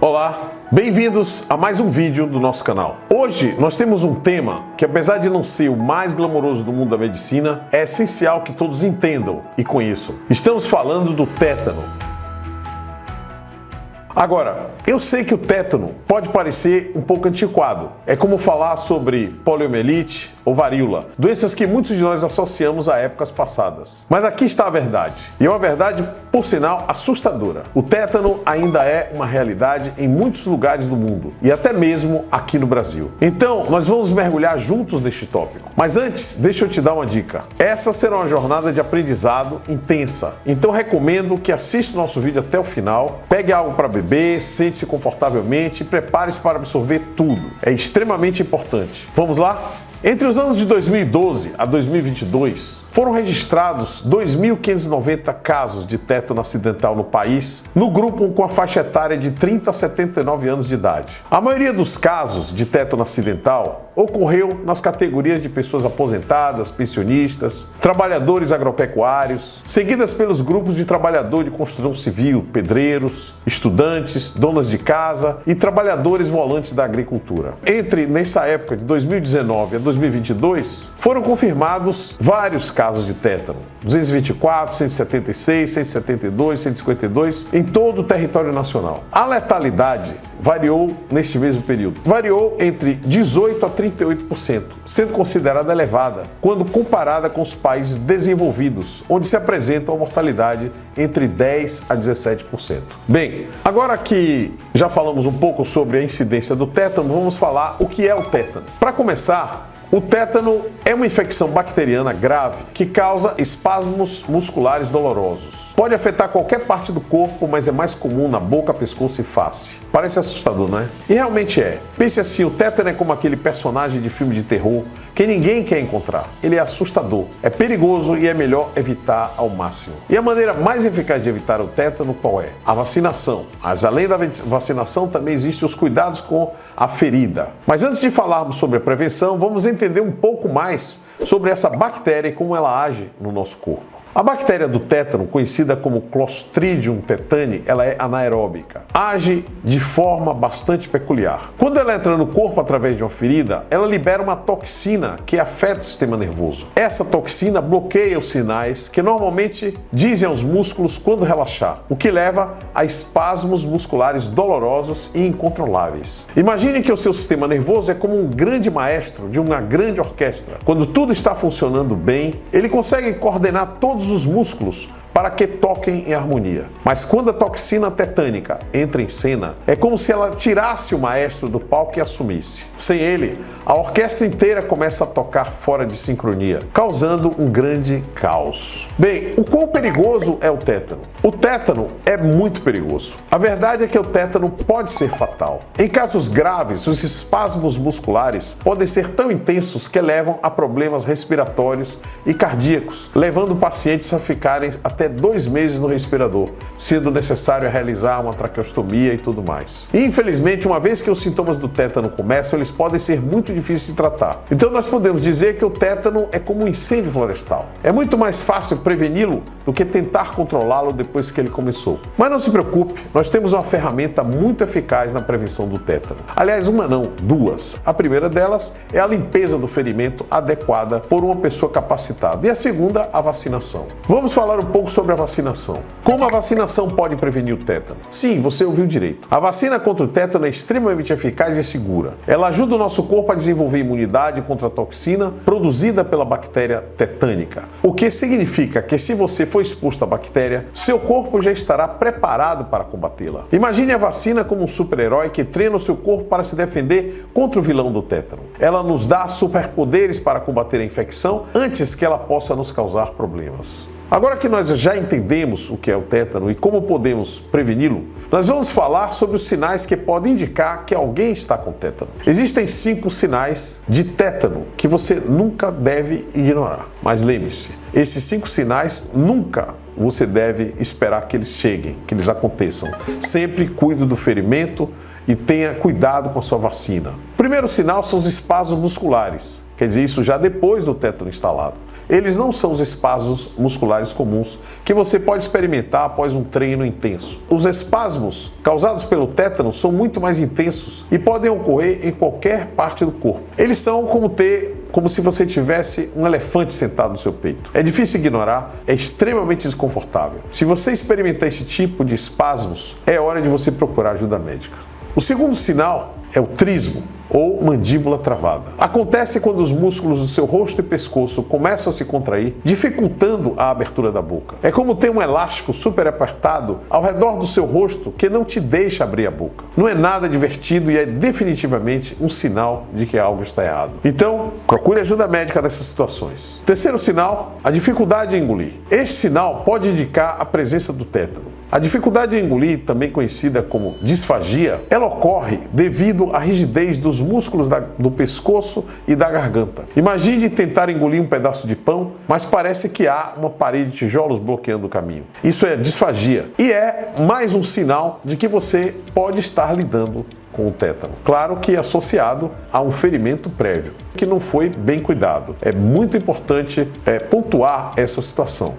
Olá, bem-vindos a mais um vídeo do nosso canal. Hoje nós temos um tema que, apesar de não ser o mais glamouroso do mundo da medicina, é essencial que todos entendam e conheçam. Estamos falando do tétano. Agora, eu sei que o tétano pode parecer um pouco antiquado. É como falar sobre poliomielite ou varíola, doenças que muitos de nós associamos a épocas passadas. Mas aqui está a verdade, e é uma verdade, por sinal, assustadora. O tétano ainda é uma realidade em muitos lugares do mundo, e até mesmo aqui no Brasil. Então, nós vamos mergulhar juntos neste tópico. Mas antes, deixa eu te dar uma dica. Essa será uma jornada de aprendizado intensa. Então, recomendo que assista o nosso vídeo até o final, pegue algo para beber, sente-se confortavelmente e prepare-se para absorver tudo. É extremamente importante. Vamos lá? Entre os anos de 2012 a 2022, foram registrados 2.590 casos de tétano acidental no país, no grupo com a faixa etária de 30 a 79 anos de idade. A maioria dos casos de tétano acidental ocorreu nas categorias de pessoas aposentadas, pensionistas, trabalhadores agropecuários, seguidas pelos grupos de trabalhador de construção civil, pedreiros, estudantes, donas de casa e trabalhadores volantes da agricultura. Nessa época de 2019 a 2022, foram confirmados vários casos de tétano, 224, 176, 172, 152, em todo o território nacional. A letalidade variou neste mesmo período. Variou entre 18% a 38%, sendo considerada elevada quando comparada com os países desenvolvidos, onde se apresenta uma mortalidade entre 10% a 17%. Bem, agora que já falamos um pouco sobre a incidência do tétano, vamos falar o que é o tétano. Para começar, o tétano é uma infecção bacteriana grave que causa espasmos musculares dolorosos. Pode afetar qualquer parte do corpo, mas é mais comum na boca, pescoço e face. Parece assustador, não é? E realmente é. Pense assim, o tétano é como aquele personagem de filme de terror que ninguém quer encontrar. Ele é assustador, é perigoso e é melhor evitar ao máximo. E a maneira mais eficaz de evitar o tétano qual é? A vacinação. Mas além da vacinação também existem os cuidados com a ferida. Mas antes de falarmos sobre a prevenção, vamos entender um pouco mais sobre essa bactéria e como ela age no nosso corpo. A bactéria do tétano, conhecida como Clostridium tetani, ela é anaeróbica. Age de forma bastante peculiar. Quando ela entra no corpo através de uma ferida, ela libera uma toxina que afeta o sistema nervoso. Essa toxina bloqueia os sinais que normalmente dizem aos músculos quando relaxar, o que leva a espasmos musculares dolorosos e incontroláveis. Imagine que o seu sistema nervoso é como um grande maestro de uma grande orquestra. Quando tudo está funcionando bem, ele consegue coordenar todos os músculos para que toquem em harmonia. Mas quando a toxina tetânica entra em cena, é como se ela tirasse o maestro do palco e assumisse. Sem ele, a orquestra inteira começa a tocar fora de sincronia, causando um grande caos. Bem, o quão perigoso é o tétano? O tétano é muito perigoso. A verdade é que o tétano pode ser fatal. Em casos graves, os espasmos musculares podem ser tão intensos que levam a problemas respiratórios e cardíacos, levando pacientes a ficarem até 2 meses no respirador, sendo necessário realizar uma traqueostomia e tudo mais. E, infelizmente, uma vez que os sintomas do tétano começam, eles podem ser muito difíceis de tratar. Então nós podemos dizer que o tétano é como um incêndio florestal. É muito mais fácil preveni-lo do que tentar controlá-lo depois que ele começou. Mas não se preocupe, nós temos uma ferramenta muito eficaz na prevenção do tétano. Aliás, uma não, 2. A primeira delas é a limpeza do ferimento adequada por uma pessoa capacitada. E a segunda, a vacinação. Vamos falar um pouco sobre a vacinação. Como a vacinação pode prevenir o tétano? Sim, você ouviu direito. A vacina contra o tétano é extremamente eficaz e segura. Ela ajuda o nosso corpo a desenvolver imunidade contra a toxina produzida pela bactéria tetânica. O que significa que se você for exposto à bactéria, seu corpo já estará preparado para combatê-la. Imagine a vacina como um super-herói que treina o seu corpo para se defender contra o vilão do tétano. Ela nos dá superpoderes para combater a infecção antes que ela possa nos causar problemas. Agora que nós já entendemos o que é o tétano e como podemos preveni-lo, nós vamos falar sobre os sinais que podem indicar que alguém está com tétano. Existem 5 sinais de tétano que você nunca deve ignorar. Mas lembre-se, esses 5 sinais nunca você deve esperar que eles cheguem, que eles aconteçam. Sempre cuide do ferimento e tenha cuidado com a sua vacina. O primeiro sinal são os espasmos musculares, quer dizer, isso já depois do tétano instalado. Eles não são os espasmos musculares comuns que você pode experimentar após um treino intenso. Os espasmos causados pelo tétano são muito mais intensos e podem ocorrer em qualquer parte do corpo. Eles são como se você tivesse um elefante sentado no seu peito. É difícil ignorar, é extremamente desconfortável. Se você experimentar esse tipo de espasmos, é hora de você procurar ajuda médica. O segundo sinal é o trismo, ou mandíbula travada. Acontece quando os músculos do seu rosto e pescoço começam a se contrair, dificultando a abertura da boca. É como ter um elástico super apertado ao redor do seu rosto que não te deixa abrir a boca. Não é nada divertido e é definitivamente um sinal de que algo está errado. Então, procure ajuda médica nessas situações. Terceiro sinal, a dificuldade em engolir. Este sinal pode indicar a presença do tétano. A dificuldade em engolir, também conhecida como disfagia, ela ocorre devido à rigidez dos músculos do pescoço e da garganta. Imagine tentar engolir um pedaço de pão, mas parece que há uma parede de tijolos bloqueando o caminho. Isso é disfagia e é mais um sinal de que você pode estar lidando com o tétano. Claro que associado a um ferimento prévio, que não foi bem cuidado. É muito importante pontuar essa situação.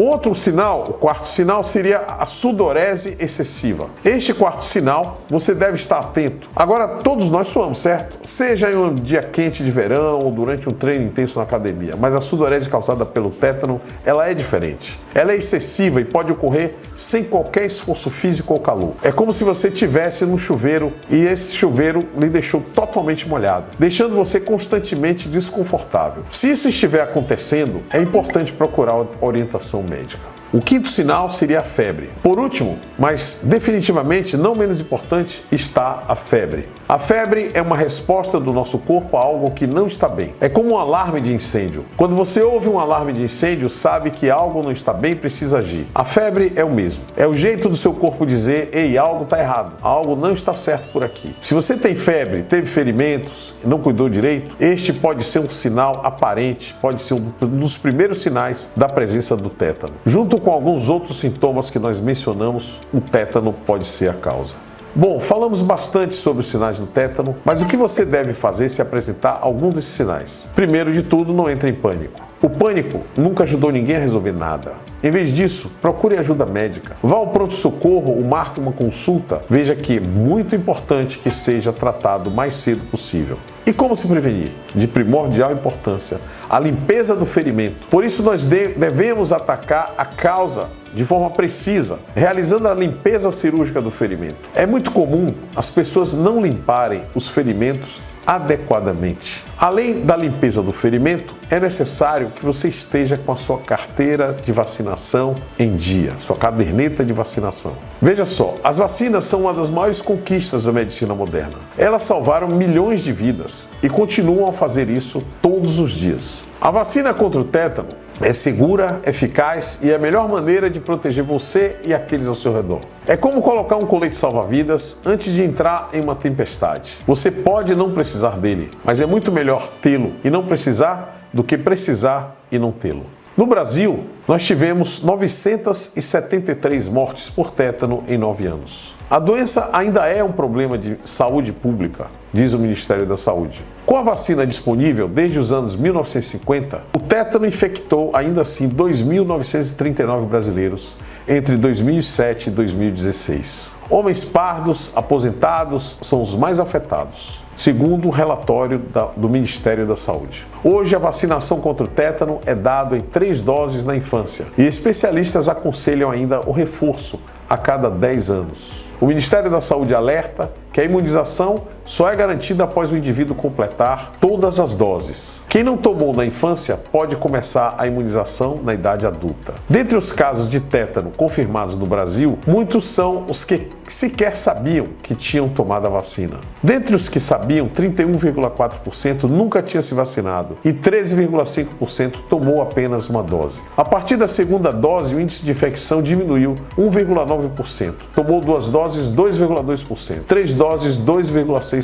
Outro sinal, o quarto sinal, seria a sudorese excessiva. Este quarto sinal, você deve estar atento. Agora, todos nós suamos, certo? Seja em um dia quente de verão ou durante um treino intenso na academia, mas a sudorese causada pelo tétano, ela é diferente. Ela é excessiva e pode ocorrer sem qualquer esforço físico ou calor. É como se você estivesse num chuveiro e esse chuveiro lhe deixou totalmente molhado, deixando você constantemente desconfortável. Se isso estiver acontecendo, é importante procurar orientação médica. O quinto sinal seria a febre. Por último, mas definitivamente não menos importante, está a febre. A febre é uma resposta do nosso corpo a algo que não está bem. É como um alarme de incêndio. Quando você ouve um alarme de incêndio, sabe que algo não está bem e precisa agir. A febre é o mesmo. É o jeito do seu corpo dizer: ei, algo está errado, algo não está certo por aqui. Se você tem febre, teve ferimentos e não cuidou direito, este pode ser um sinal aparente, pode ser um dos primeiros sinais da presença do tétano. Junto com alguns outros sintomas que nós mencionamos, o tétano pode ser a causa. Bom, falamos bastante sobre os sinais do tétano, mas o que você deve fazer se apresentar algum desses sinais? Primeiro de tudo, não entre em pânico. O pânico nunca ajudou ninguém a resolver nada. Em vez disso, procure ajuda médica. Vá ao pronto-socorro ou marque uma consulta. Veja que é muito importante que seja tratado o mais cedo possível. E como se prevenir? De primordial importância, a limpeza do ferimento. Por isso nós devemos atacar a causa de forma precisa, realizando a limpeza cirúrgica do ferimento. É muito comum as pessoas não limparem os ferimentos adequadamente. Além da limpeza do ferimento, é necessário que você esteja com a sua carteira de vacinação em dia, sua caderneta de vacinação. Veja só, as vacinas são uma das maiores conquistas da medicina moderna. Elas salvaram milhões de vidas e continuam a fazer isso todos os dias. A vacina contra o tétano é segura, eficaz e é a melhor maneira de proteger você e aqueles ao seu redor. É como colocar um colete salva-vidas antes de entrar em uma tempestade. Você pode não precisar dele, mas é muito melhor tê-lo e não precisar do que precisar e não tê-lo. No Brasil, nós tivemos 973 mortes por tétano em 9 anos. A doença ainda é um problema de saúde pública, diz o Ministério da Saúde. Com a vacina disponível desde os anos 1950, o tétano infectou ainda assim 2.939 brasileiros entre 2007 e 2016. Homens pardos, aposentados, são os mais afetados, segundo o relatório do Ministério da Saúde. Hoje, a vacinação contra o tétano é dada em 3 doses na infância e especialistas aconselham ainda o reforço a cada 10 anos. O Ministério da Saúde alerta que a imunização só é garantida após o indivíduo completar todas as doses. Quem não tomou na infância pode começar a imunização na idade adulta. Dentre os casos de tétano confirmados no Brasil, muitos são os que sequer sabiam que tinham tomado a vacina. Dentre os que sabiam, 31,4% nunca tinha se vacinado e 13,5% tomou apenas uma dose. A partir da segunda dose, o índice de infecção diminuiu 1,9%. Tomou 2 doses, 2,2%. 3 doses, 2,6%.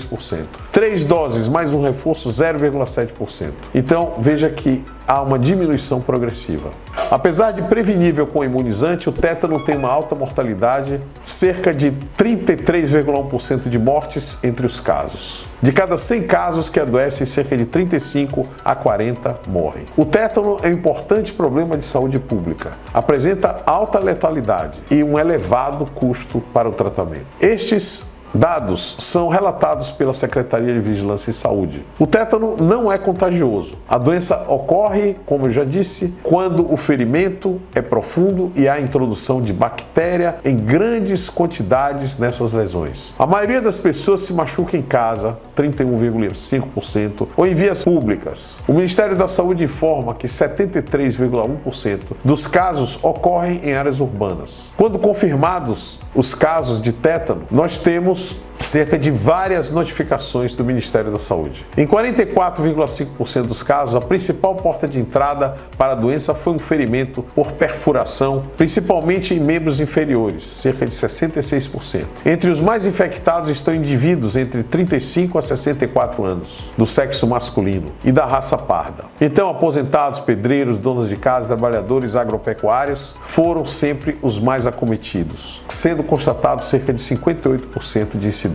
3 doses mais um reforço, 0,7%. Então, veja que há uma diminuição progressiva. Apesar de prevenível com imunizante, o tétano tem uma alta mortalidade, cerca de 33,1% de mortes entre os casos. De cada 100 casos que adoecem, cerca de 35 a 40 morrem. O tétano é um importante problema de saúde pública. Apresenta alta letalidade e um elevado custo para o tratamento. Estes dados são relatados pela Secretaria de Vigilância em Saúde. O tétano não é contagioso. A doença ocorre, como eu já disse, quando o ferimento é profundo e há introdução de bactéria em grandes quantidades nessas lesões. A maioria das pessoas se machuca em casa, 31,5%, ou em vias públicas. O Ministério da Saúde informa que 73,1% dos casos ocorrem em áreas urbanas. Quando confirmados os casos de tétano, nós temos cerca de várias notificações do Ministério da Saúde. Em 44,5% dos casos, a principal porta de entrada para a doença foi um ferimento por perfuração, principalmente em membros inferiores, cerca de 66%. Entre os mais infectados estão indivíduos entre 35 a 64 anos, do sexo masculino e da raça parda. Então, aposentados, pedreiros, donos de casa, trabalhadores agropecuários foram sempre os mais acometidos, sendo constatados cerca de 58% de incidência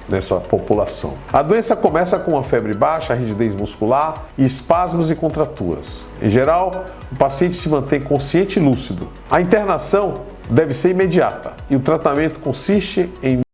nessa população. A doença começa com uma febre baixa, rigidez muscular e espasmos e contraturas. Em geral, o paciente se mantém consciente e lúcido. A internação deve ser imediata e o tratamento consiste em